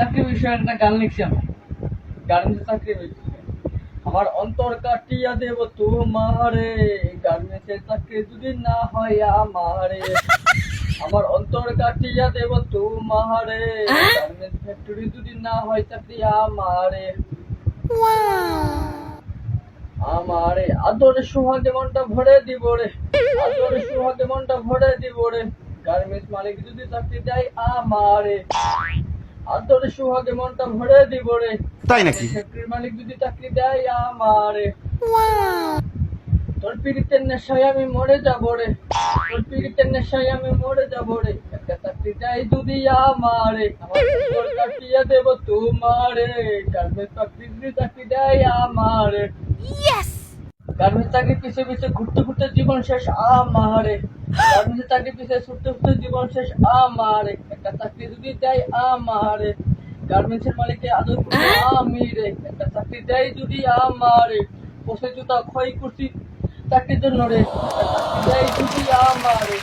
চাকরি বিষয়ে একটা গান লিখছি আমি। গার্মেন্টস চাকরি বিষয়ে। আমার অন্তর কাটিয়া দেব তোমারে, গার্মেন্টসের চাকরি যদি না হয় আমারে। আমার অন্তর কাটিয়া দেব তোমারে, গার্মেন্টস ফ্যাক্টরি যদি না হয় চাকরি আমারে। আমারে আদরে সোহাগে মনটা ভরে দিব রে, আদরে সোহাগে মনটা ভরে দিব রে, গার্মেন্টস মালিক যদি চাকরি দেয় আমারে। আদরে সোহাগে মনটা ভরে দিব রে, তাই নাকি? ফ্যাক্টরির মালিক যদি চাকরি দেয় আমারে। তোর পীড়িতের নেশায় আমি মরে যাব রে, তোর পীড়িতের নেশায় আমি মরে যাব রে, একটা চাকরি দেয় যদি আমারে। আমার অন্তর কাটিয়ে দেব তোমারে, গার্মেন্টস চাকরি যদি চাকরি দেয় আমারে। গার্মেন্টস চাকরি পিছে পিছে ঘুরতে ঘুরতে জীবন শেষ আমারে, গার্মেন্টস চাকরি পিছে ছুটতে ছুটতে জীবন শেষ আমারে, একটা চাকরি যদি দেয় আমারে। গার্মেন্টসের মালিককে আদর করবো আমি রে, একটা চাকরি দেয় যদি আমারে। পোষে জুতা ক্ষয় করছি চাকরির জন্য রে, একটা চাকরি দেয় যদি আমারে।